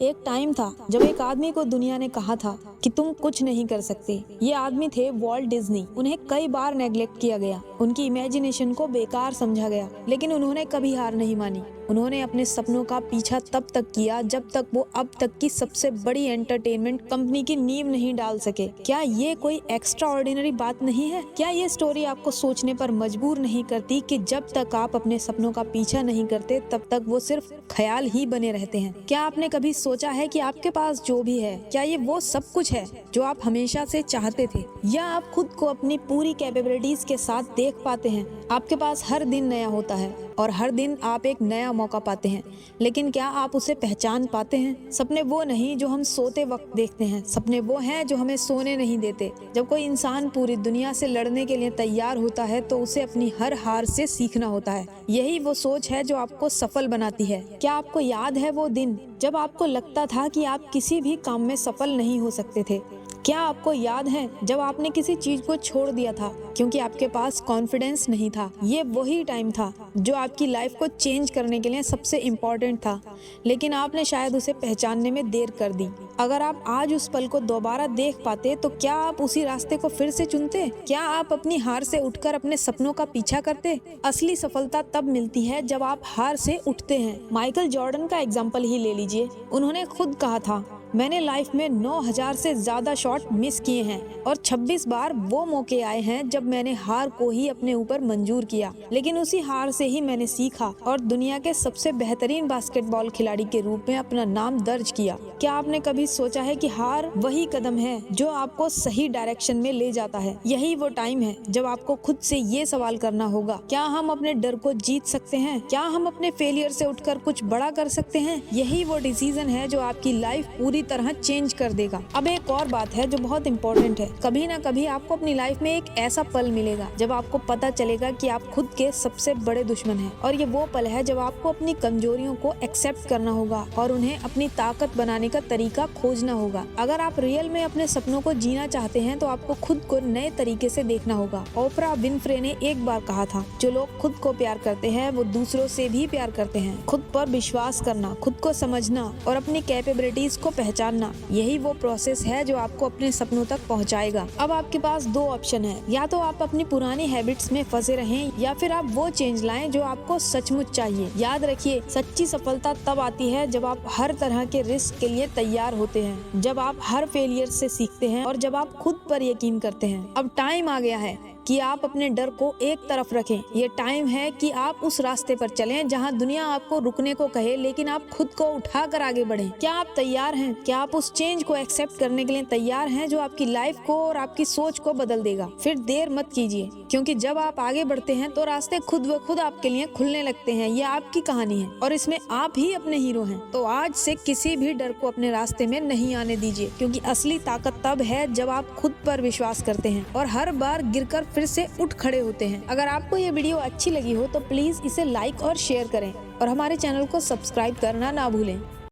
एक टाइम था जब एक आदमी को दुनिया ने कहा था कि तुम कुछ नहीं कर सकते। ये आदमी थे वॉल्ट डिज्नी। उन्हें कई बार नेग्लेक्ट किया गया, उनकी इमेजिनेशन को बेकार समझा गया, लेकिन उन्होंने कभी हार नहीं मानी। उन्होंने अपने सपनों का पीछा तब तक किया जब तक वो अब तक की सबसे बड़ी एंटरटेनमेंट कंपनी की नींव नहीं डाल सके। क्या ये कोई एक्स्ट्रा ऑर्डिनरी बात नहीं है? क्या ये स्टोरी आपको सोचने पर मजबूर नहीं करती कि जब तक आप अपने सपनों का पीछा नहीं करते तब तक वो सिर्फ ख्याल ही बने रहते हैं? क्या आपने कभी सोचा है कि आपके पास जो भी है, क्या ये वो सब कुछ है जो आप हमेशा से चाहते थे? या आप खुद को अपनी पूरी कैपेबिलिटीज के साथ देख पाते हैं? आपके पास हर दिन नया होता है और हर दिन आप एक नया मौका पाते हैं, लेकिन क्या आप उसे पहचान पाते हैं? सपने वो नहीं जो हम सोते वक्त देखते हैं, सपने वो हैं जो हमें सोने नहीं देते। जब कोई इंसान पूरी दुनिया से लड़ने के लिए तैयार होता है तो उसे अपनी हर हार से सीखना होता है। यही वो सोच है जो आपको सफल बनाती है। क्या आपको याद है वो दिन जब आपको लगता था कि आप किसी भी काम में सफल नहीं हो सकते थे? क्या आपको याद है जब आपने किसी चीज को छोड़ दिया था क्योंकि आपके पास कॉन्फिडेंस नहीं था? ये वही टाइम था जो आपकी लाइफ को चेंज करने के लिए सबसे इम्पोर्टेंट था, लेकिन आपने शायद उसे पहचानने में देर कर दी। अगर आप आज उस पल को दोबारा देख पाते तो क्या आप उसी रास्ते को फिर से चुनते? क्या आप अपनी हार से उठकर अपने सपनों का पीछा करते? असली सफलता तब मिलती है जब आप हार से उठते हैं। माइकल जॉर्डन का एग्जाम्पल ही ले लीजिए। उन्होंने खुद कहा था, मैंने लाइफ में 9000 से ज्यादा शॉट मिस किए हैं और 26 बार वो मौके आए हैं जब मैंने हार को ही अपने ऊपर मंजूर किया, लेकिन उसी हार से ही मैंने सीखा और दुनिया के सबसे बेहतरीन बास्केटबॉल खिलाड़ी के रूप में अपना नाम दर्ज किया। क्या आपने कभी सोचा है कि हार वही कदम है जो आपको सही डायरेक्शन में ले जाता है? यही वो टाइम है जब आपको खुद से ये सवाल करना होगा, क्या हम अपने डर को जीत सकते हैं? क्या हम अपने फेलियर से उठकर कुछ बड़ा कर सकते हैं? यही वो डिसीजन है जो आपकी लाइफ पूरी तरह चेंज कर देगा। अब एक और बात है जो बहुत इंपॉर्टेंट है। कभी ना कभी आपको अपनी लाइफ में एक ऐसा पल मिलेगा जब आपको पता चलेगा कि आप खुद के सबसे बड़े दुश्मन हैं, और ये वो पल है जब आपको अपनी कमजोरियों को एक्सेप्ट करना होगा और उन्हें अपनी ताकत बनाने का तरीका खोजना होगा। अगर आप रियल में अपने सपनों को जीना चाहते हैं तो आपको खुद को नए तरीके से देखना होगा। ओपरा विनफ्रे ने एक बार कहा था, जो लोग खुद को प्यार करते हैं वो दूसरों से भी प्यार करते हैं। खुद पर विश्वास करना, खुद को समझना और अपनी कैपेबिलिटीज को पहचानना, यही वो प्रोसेस है जो आपको अपने सपनों तक पहुंचाएगा। अब आपके पास दो ऑप्शन है, या तो आप अपनी पुरानी हैबिट्स में फंसे रहें या फिर आप वो चेंज लाएं जो आपको सचमुच चाहिए। याद रखिए, सच्ची सफलता तब आती है जब आप हर तरह के रिस्क के लिए तैयार होते हैं, जब आप हर फेलियर से सीखते हैं और जब आप खुद पर यकीन करते हैं। अब टाइम आ गया है कि आप अपने डर को एक तरफ रखें। ये टाइम है कि आप उस रास्ते पर चलें जहां दुनिया आपको रुकने को कहे, लेकिन आप खुद को उठाकर आगे बढ़ें। क्या आप तैयार हैं? क्या आप उस चेंज को एक्सेप्ट करने के लिए तैयार हैं जो आपकी लाइफ को और आपकी सोच को बदल देगा? फिर देर मत कीजिए, क्योंकि जब आप आगे बढ़ते हैं तो रास्ते खुद ब खुद आपके लिए खुलने लगते हैं। ये आपकी कहानी है और इसमें आप ही अपने हीरो हैं। तो आज से किसी भी डर को अपने रास्ते में नहीं आने दीजिए, क्योंकि असली ताकत तब है जब आप खुद पर विश्वास करते हैं और हर बार गिरकर फिर से उठ खड़े होते हैं। अगर आपको ये वीडियो अच्छी लगी हो तो प्लीज इसे लाइक और शेयर करें और हमारे चैनल को सब्सक्राइब करना ना भूलें।